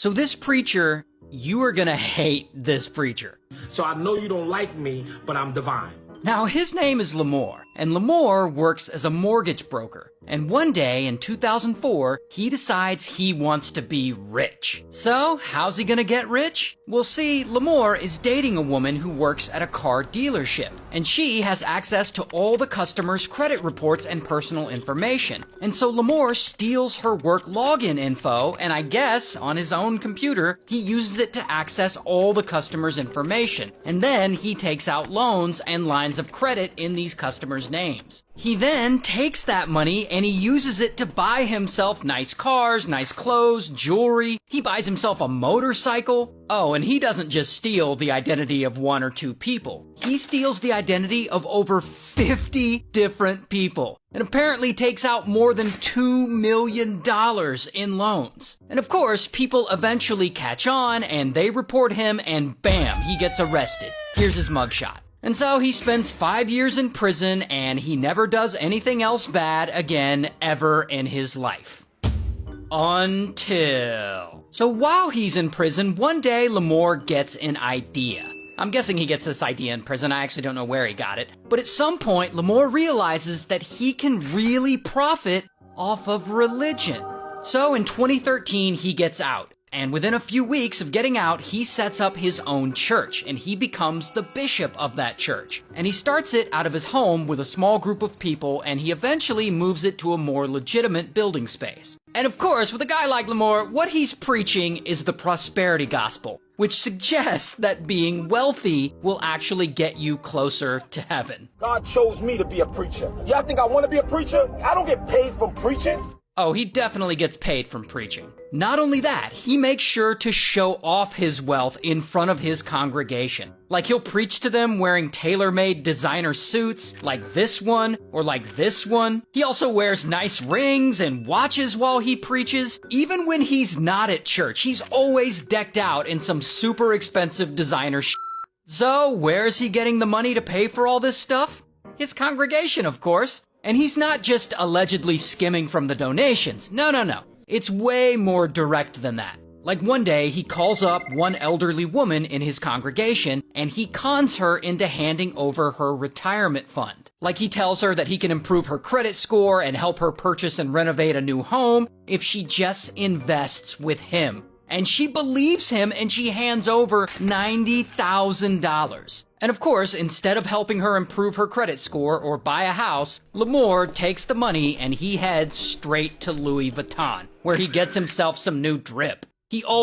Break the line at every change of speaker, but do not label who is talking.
So this preacher, you are gonna hate this preacher.
So I know you don't like me, but I'm divine.
Now, his name is Lamor, and Lamor works as a mortgage broker. And one day in 2004, he decides he wants to be rich. So, how's he gonna get rich? Well, see, Lamor is dating a woman who works at a car dealership, and she has access to all the customers' credit reports and personal information. And so Lamor steals her work login info, and I guess, on his own computer, he uses it to access all the customers' information. And then he takes out loans and lines of credit in these customers' names. He then takes that money and he uses it to buy himself nice cars, nice clothes, jewelry. He buys himself a motorcycle. Oh, and he doesn't just steal the identity of one or two people. He steals the identity of over 50 different people, and apparently takes out more than $2 million in loans. And of course, people eventually catch on and they report him, and bam, he gets arrested. Here's his mugshot. And so he spends 5 years in prison, and he never does anything else bad again ever in his life. Until... So while he's in prison, one day Lamor gets an idea. I'm guessing he gets this idea in prison. I actually don't know where he got it. But at some point, Lamor realizes that he can really profit off of religion. So in 2013, he gets out. And within a few weeks of getting out, he sets up his own church, and he becomes the bishop of that church. And he starts it out of his home with a small group of people, and he eventually moves it to a more legitimate building space. And of course, with a guy like Lamor, what he's preaching is the prosperity gospel, which suggests that being wealthy will actually get you closer to heaven.
God chose me to be a preacher. Y'all think I want to be a preacher? I don't get paid from preaching.
Oh, he definitely gets paid from preaching. Not only that, he makes sure to show off his wealth in front of his congregation. Like he'll preach to them wearing tailor-made designer suits, like this one, or like this one. He also wears nice rings and watches while he preaches. Even when he's not at church, he's always decked out in some super expensive designer shit. So, where's he getting the money to pay for all this stuff? His congregation, of course. And he's not just allegedly skimming from the donations. No. It's way more direct than that. Like one day, he calls up one elderly woman in his congregation, and he cons her into handing over her retirement fund. Like he tells her that he can improve her credit score and help her purchase and renovate a new home if she just invests with him. And she believes him, and she hands over $90,000. And of course, instead of helping her improve her credit score or buy a house, Lamor takes the money and he heads straight to Louis Vuitton, where he gets himself some new drip. He also